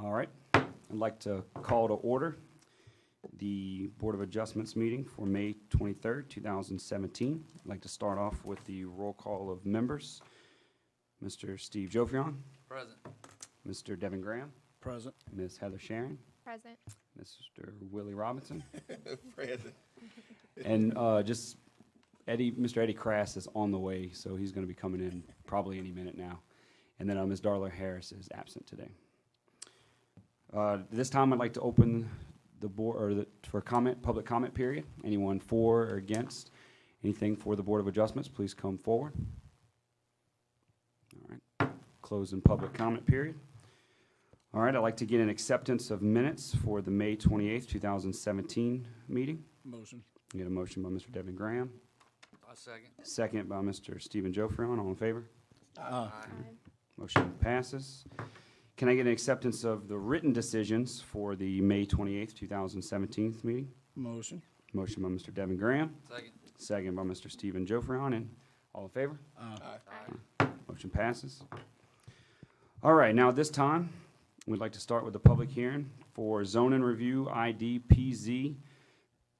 All right. I'd like to call to order the Board of Adjustments meeting for May 23rd, 2017. I'd like to start off with the roll call of members. Mr. Steve Joffion. Present. Mr. Devin Graham. Present. Ms. Heather Sharon. Present. Mr. Willie Robinson. Present. And just Mr. Eddie Crass is on the way, so he's going to be coming in probably any minute now. And then Ms. Darla Harris is absent today. This time I'd like to open the board for public comment period. Anyone for or against anything for the Board of Adjustments, please come forward. All right. Closing public comment period. All right, I'd like to get an acceptance of minutes for the May 28th, 2017 meeting. Motion. Get a motion by Mr. Devin Graham. A second. Second by Mr. Stephen Jofrion. All in favor? Aye. Motion passes. Can I get an acceptance of the written decisions for the May 28th, 2017 meeting? Motion. Motion by Mr. Devin Graham. Second. Second by Mr. Stephen Jofrion. And all in favor? Aye. Motion passes. All right, now at this time, we'd like to start with the public hearing for zoning review ID PZ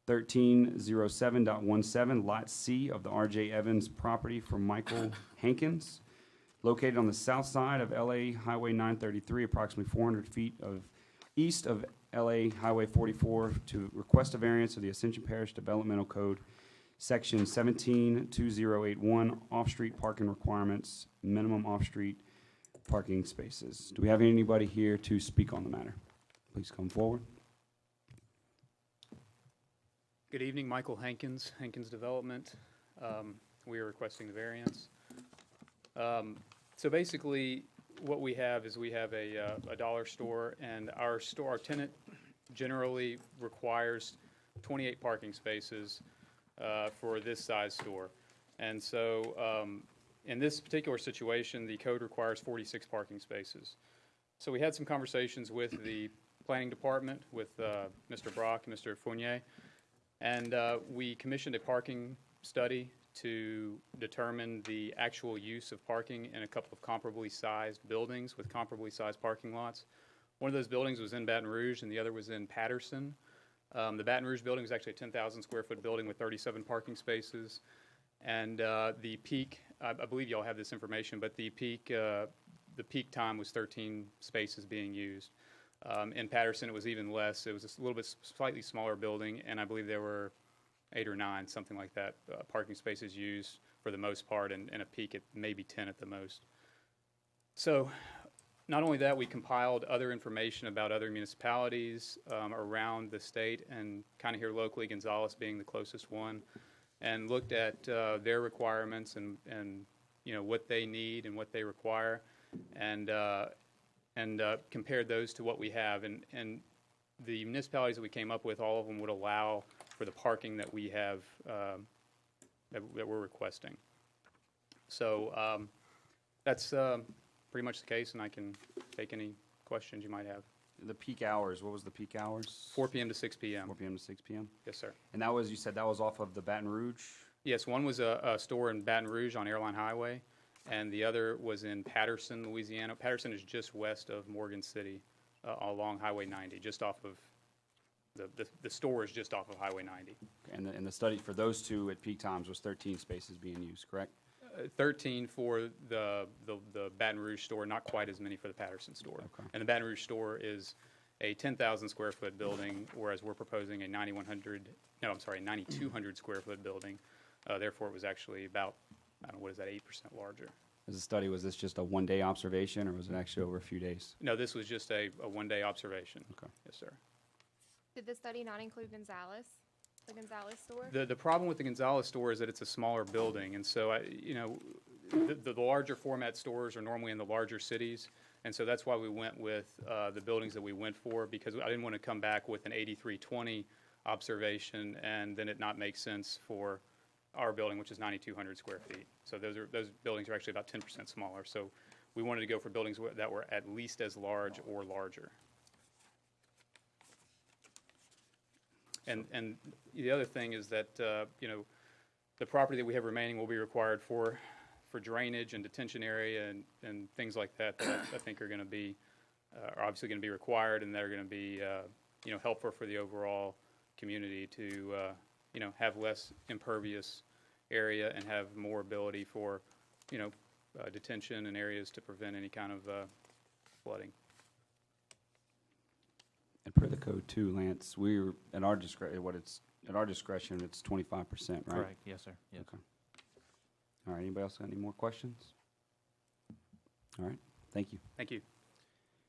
1307.17, Lot C of the R.J. Evans property for Michael Hankins, located on the south side of LA Highway 933, approximately 400 feet east of LA Highway 44, to request a variance of the Ascension Parish Developmental Code, Section 172081, off-street parking requirements, minimum off-street parking spaces. Do we have anybody here to speak on the matter? Please come forward. Good evening, Michael Hankins, Hankins Development. We are requesting the variance. So basically, what we have is we have a dollar store, and our tenant generally requires 28 parking spaces for this size store. And so in this particular situation, the code requires 46 parking spaces. So we had some conversations with the planning department, with Mr. Brock and Mr. Fournier, and we commissioned a parking study to determine the actual use of parking in a couple of comparably sized buildings with comparably sized parking lots. One of those buildings was in Baton Rouge and the other was in Patterson. The Baton Rouge building was actually a 10,000 square foot building with 37 parking spaces. And the peak, I believe you all have this information, but the peak time was 13 spaces being used. In Patterson, it was even less. It was a little bit slightly smaller building, and I believe there were 8 or 9, something like that, parking spaces used for the most part, and a peak at maybe 10 at the most. So not only that, we compiled other information about other municipalities around the state, and kind of here locally, Gonzales being the closest one, and looked at their requirements and you know what they need and what they require, and compared those to what we have. And the municipalities that we came up with, all of them would allow for the parking that we have that we're requesting. So that's pretty much the case, and I can take any questions you might have. The peak hours, what was the peak hours? 4 p.m. to 6 p.m. 4 p.m. to 6 p.m.? Yes, sir. And that was, you said that was off of the Baton Rouge? Yes, one was a store in Baton Rouge on Airline Highway, and the other was in Patterson, Louisiana. Patterson is just west of Morgan City along Highway 90, just off of the store is just off of Highway 90. And the study for those two at peak times was 13 spaces being used, correct? 13 for the Baton Rouge store, not quite as many for the Patterson store. Okay. And the Baton Rouge store is a 10,000 square foot building, whereas we're proposing a 9,200 square foot building. Therefore, it was actually about, I don't know, what is that, 8% larger. As a study, was this just a one-day observation, or was it actually over a few days? No, this was just a one-day observation. Okay. Yes, sir. Did the study not include Gonzales, the Gonzales store? The problem with the Gonzales store is that it's a smaller building, and so the larger format stores are normally in the larger cities, and so that's why we went with the buildings that we went for, because I didn't want to come back with an 8320 observation and then it not make sense for our building, which is 9,200 square feet. So those buildings are actually about 10% smaller. So we wanted to go for buildings that were at least as large or larger. And the other thing is that the property that we have remaining will be required for drainage and detention area and things like that I think are going to be are obviously going to be required, and they're going to be, you know, helpful for the overall community to, you know, have less impervious area and have more ability for, you know, detention and areas to prevent any kind of flooding. And per the code too, Lance, we're, at our discretion, it's 25%, right? Correct, yes, sir, yes. Okay. All right, anybody else got any more questions? All right, thank you. Thank you.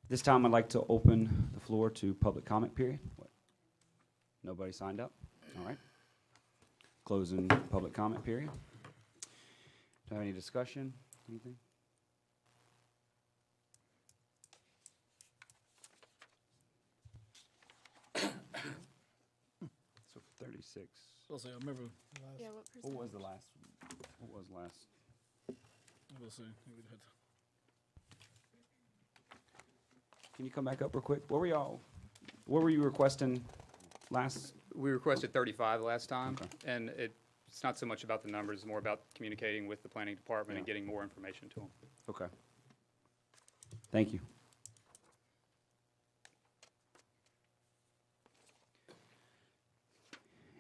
This time, I'd like to open the floor to public comment period. What? Nobody signed up? All right. Closing public comment period. Do I have any discussion, anything? So 36. I'll say, I remember Yeah, last, what What percent? was the last? What was last? we'll see. We'd have to- Can you come back up real quick? What were you requesting last? We requested 35 last time, Okay. and it's not so much about the numbers, it's more about communicating with the planning department and Yeah. getting more information to them. Okay. Thank you.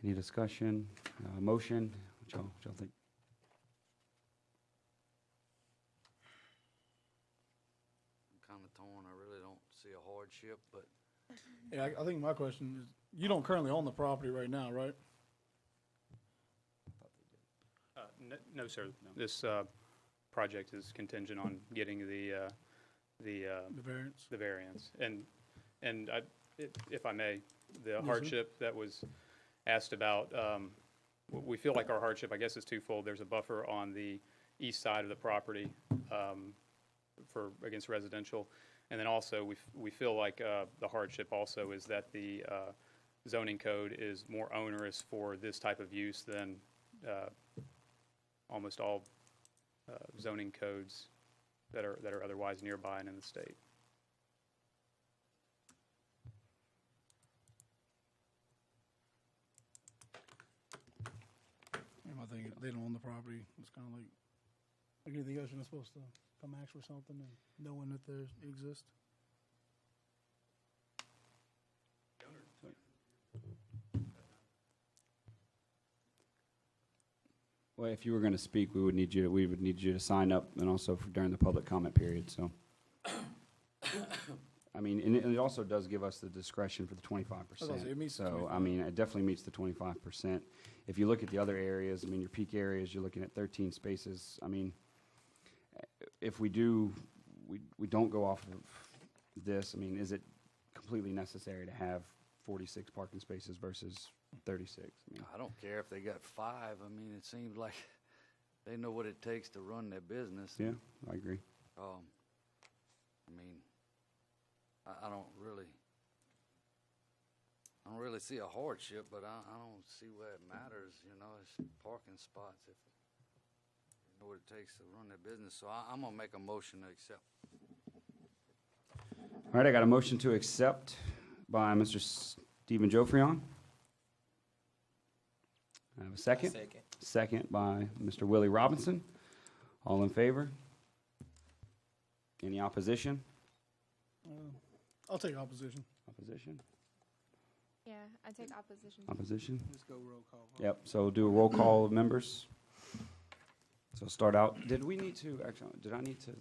Any discussion, motion? What y'all think? I'm kind of torn. I really don't see a hardship, but Yeah, I think my question is, you don't currently own the property right now, right? No, sir. This project is contingent on getting the The variance? the variance. And if I may, the sir. hardship that was asked about, we feel like our hardship, I guess, is twofold. There's a buffer on the east side of the property against residential. And then also, we feel like the hardship also is that the zoning code is more onerous for this type of use than almost all zoning codes that are otherwise nearby and in the state. And I think if they don't own the property, it's kind of like anything else, you're not supposed to come ask for something and knowing that there exists. Well, if you were going to speak, we would need you to sign up, and also during the public comment period, so. I mean, and it also does give us the discretion for the 25%. That's what I said, it meets the So, I 25. mean, it definitely meets the 25%. If you look at the other areas, I mean, your peak areas, you're looking at 13 spaces. I mean, if we don't go off of this, I mean, is it completely necessary to have 46 parking spaces versus 36? I mean, I don't care if they got 5. I mean, it seems like they know what it takes to run their business. yeah, I agree. I mean, I don't really see a hardship, but I don't see where it matters, you know, it's parking spots if they know what it takes to run their business. So I'm gonna make a motion to accept. All right, I got a motion to accept by Mr. Stephen Joffrion. I have a second. Second by Mr. Willie Robinson. All in favor? Any opposition? I'll take opposition. Opposition? Yeah, I take opposition. Opposition? Let's go roll call. Yep, so do a roll call of members. So start out, did I need to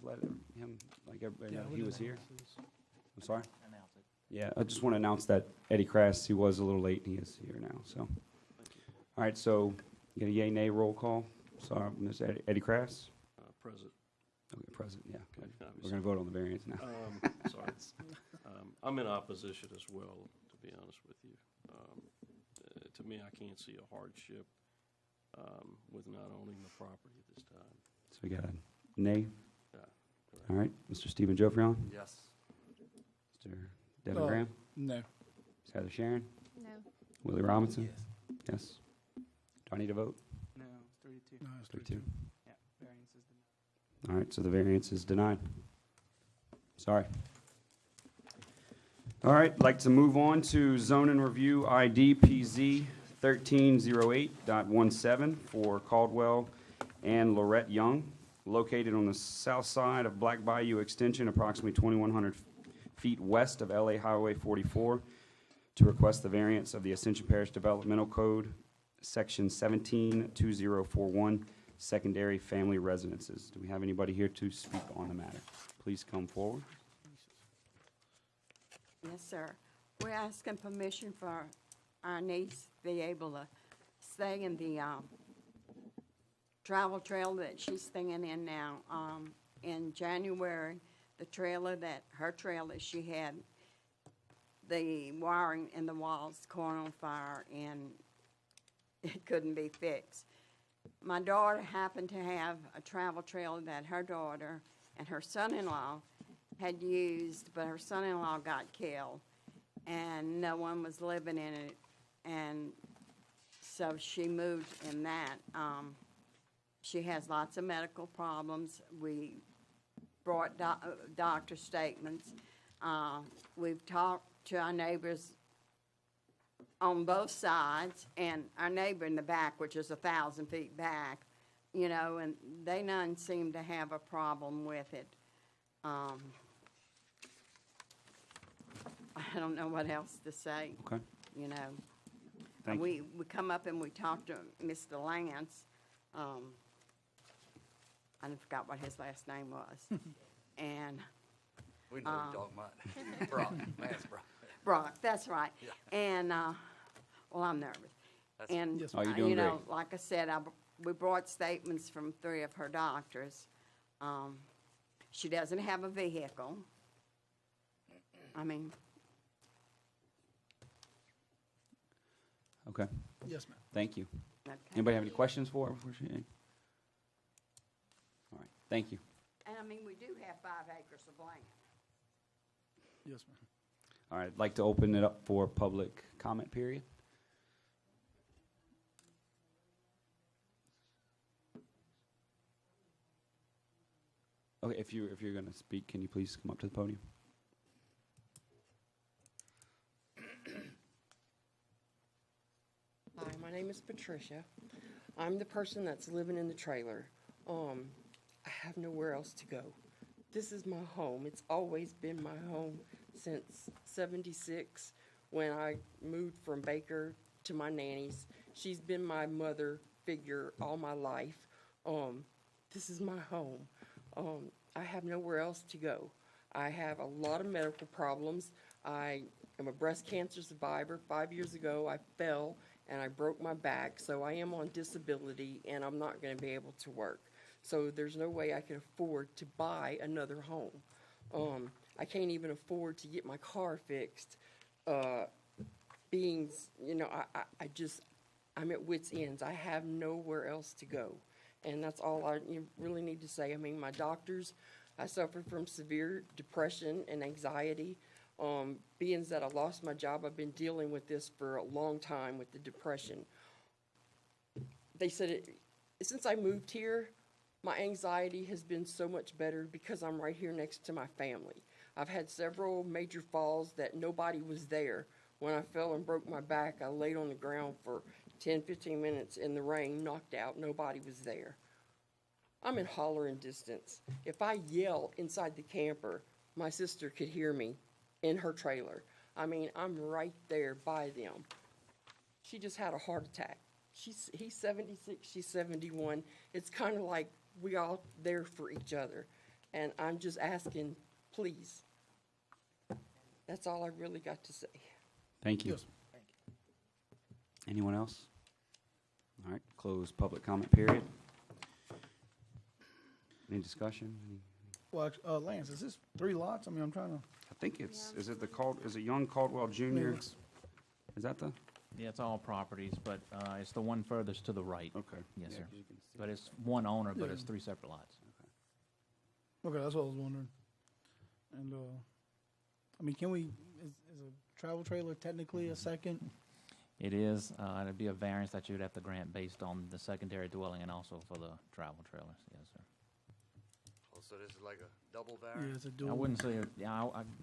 let him, like, everybody know he was here? I'm sorry? Announce it. Yeah, I just want to announce that Eddie Crass, he was a little late, and he is here now, so. All right, so, get a yay-nay roll call. Sorry, Mr. Eddie Crass? Present. Okay, present, yeah. Okay, We're obviously. going to vote on the variance now. Sorry. I'm in opposition as well, to be honest with you. To me, I can't see a hardship with not owning the property at this time. So we got a nay? Yeah, correct. All right, Mr. Stephen Joffrion? Yes. Mr. Devin Graham? No. Ms. Heather Sharon? No. Willie Robinson? Yes. Do I need to vote? No, it's 32. No, it's 32. Yeah, variance is denied. All right, so the variance is denied. Sorry. All right, I'd like to move on to zone and review ID PZ 1308.17 for Caldwell and Lorette Young, located on the south side of Black Bayou Extension, approximately 2,100 feet west of LA Highway 44 to request the variance of the Ascension Parish Developmental Code, Section 172041, secondary family residences. Do we have anybody here to speak on the matter? Please come forward. Yes, sir. We're asking permission for our niece to be able to stay in the travel trailer that she's staying in now. In January, her trailer, she had the wiring in the walls caught on fire and it couldn't be fixed. My daughter happened to have a travel trailer that her daughter and her son-in-law had used, but her son-in-law got killed, and no one was living in it, and so she moved in that. She has lots of medical problems. We brought doctor statements. We've talked to our neighbors on both sides, and our neighbor in the back, which is 1,000 feet back, you know, and they none seem to have a problem with it. I don't know what else to say, Okay, you know. thank you. We come up and we talked to Mr. Lance. I forgot what his last name was. And We know what you're talking about. Brock, Lance Brock. Brock, that's right. Yeah. And, well, I'm nervous. That's- And, Yes, ma'am. Oh, you're doing you know, great. like I said, we brought statements from 3 of her doctors. She doesn't have a vehicle. I mean, Okay, Yes, ma'am. thank you. okay. Anybody have any questions for her before she? All right, thank you. And I mean, we do have 5 acres of land. Yes, ma'am. All right, I'd like to open it up for public comment period. Okay, if you're going to speak, can you please come up to the podium? Hi, my name is Patricia. I'm the person that's living in the trailer. I have nowhere else to go. This is my home. It's always been my home since '76 when I moved from Baker to my nanny's. She's been my mother figure all my life. This is my home. I have nowhere else to go. I have a lot of medical problems. I am a breast cancer survivor. 5 years ago, I fell and I broke my back, so I am on disability and I'm not going to be able to work. So there's no way I can afford to buy another home. I can't even afford to get my car fixed. I'm at wit's ends. I have nowhere else to go. And that's all you really need to say. I mean, my doctors, I suffer from severe depression and anxiety. Being that I lost my job, I've been dealing with this for a long time with the depression. They said since I moved here, my anxiety has been so much better because I'm right here next to my family. I've had several major falls that nobody was there. When I fell and broke my back, I laid on the ground for 10, 15 minutes in the rain, knocked out, nobody was there. I'm in hollering distance. If I yell inside the camper, my sister could hear me in her trailer. I mean, I'm right there by them. She just had a heart attack. He's 76, she's 71. It's kind of like we all there for each other. And I'm just asking, please. That's all I really got to say. Thank you. Yes. Anyone else? All right, close public comment period. Any discussion? Well, Lance, is this 3 lots? I mean, I'm trying to. I think it's, Yeah. is it Young Caldwell Jr.? Is that the? Yeah, it's all properties, but it's the one furthest to the right. Okay. Yes, Yeah, sir. 'cause you can see But it. it's one owner, but Yeah. it's 3 separate lots. Okay, that's what I was wondering. And, I mean, is a travel trailer technically a second? It is, it'd be a variance that you'd have to grant based on the secondary dwelling and also for the travel trailers, yes, sir. Oh, so this is like a double Yeah, variant? it's a dual. I wouldn't say,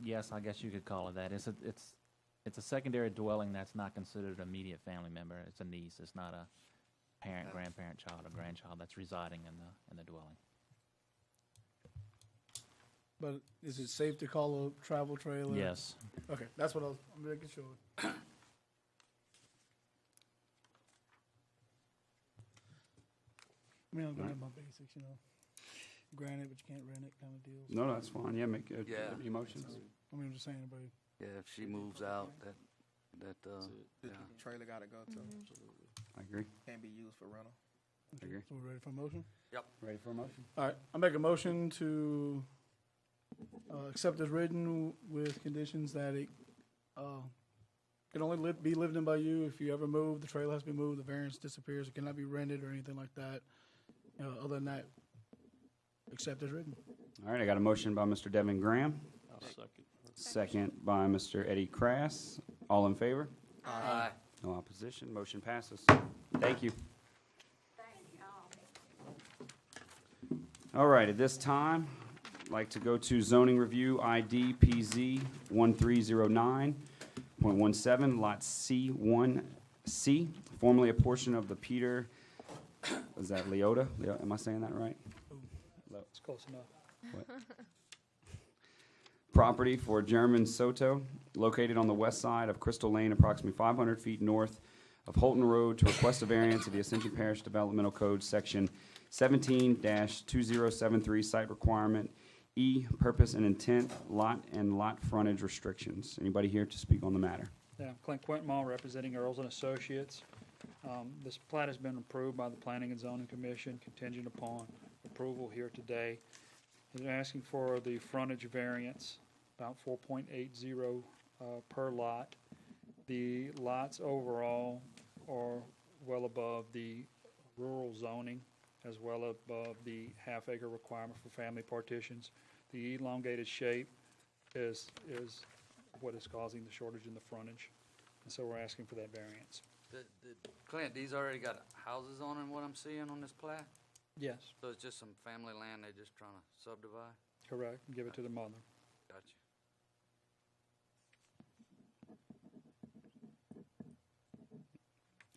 yes, I guess you could call it that. It's a secondary dwelling that's not considered an immediate family member. It's a niece. It's not a parent, grandparent, child, or grandchild that's residing in the dwelling. But is it safe to call a travel trailer? Yes. Okay, that's what I'm making sure. I mean, I'm going to my basics, you know. Granted, but you can't rent it kind of deals. No, that's fine. Yeah, make Yeah. any motions. I mean, I'm just saying, everybody. Yeah, if she moves out, that, That's it. yeah. Trailer gotta go to, I agree. can't be used for rental. I agree. So we're ready for a motion? Ready for a motion? All right, I make a motion to accept as written with conditions that it can only be lived in by you. If you ever move, the trailer has to be moved, the variance disappears, it cannot be rented or anything like that. Other than that, accept as written. All right, I got a motion by Mr. Devin Graham, I'll second. second by Mr. Eddie Crass. All in favor? Aye. No opposition, motion passes. Thank you. All right, at this time, I'd like to go to zoning review ID PZ 1309.17, Lot C1C, formerly a portion of the Peter, is that Leota? Am I saying that right? It's close enough. Property for German Soto, located on the west side of Crystal Lane, approximately 500 feet north of Holton Road, to request a variance of the Ascension Parish Developmental Code, Section 17-2073, site requirement, E, purpose and intent, lot and lot frontage restrictions. Anybody here to speak on the matter? Yeah, Clint Quintemall, representing Earls and Associates. This plat has been approved by the Planning and Zoning Commission, contingent upon approval here today. They're asking for the frontage variance, about 4.80 per lot. The lots overall are well above the rural zoning, as well above the half-acre requirement for family partitions. The elongated shape is what is causing the shortage in the frontage, and so we're asking for that variance. Clint, these already got houses on them, what I'm seeing on this plat? Yes, So it's just some family land they just trying to subdivide? correct, give it to the mother. Gotcha.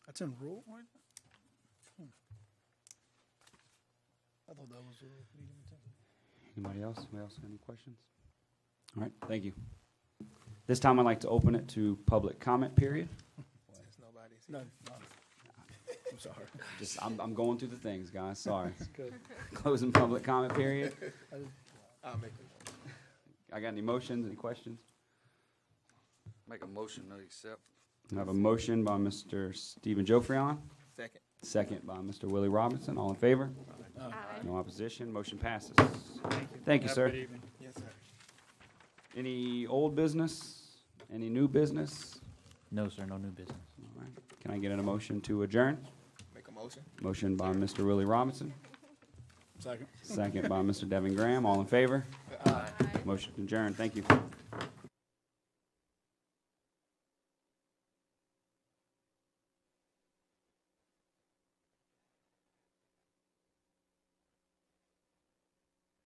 That's in rural, right? I thought that was medium intensity. Anybody else? Anybody else have any questions? All right, thank you. This time I'd like to open it to public comment period. Since nobody's No, here. no. I'm sorry. Just, I'm going through the things, guys, sorry. Good. Closing public comment period. I'll make it. I got any motions, any questions? Make a motion to accept. I have a motion by Mr. Stephen Joffrion, Second. second by Mr. Willie Robinson. All in favor? Aye. No opposition, motion passes. Thank you. Thank you, Have a sir. good evening. Yes, sir. Any old business? Any new business? No, sir, no new business. All right. Can I get a motion to adjourn? Make a motion. Motion by Mr. Willie Robinson, Second. second by Mr. Devin Graham. All in favor? Aye. Motion adjourned. Thank you.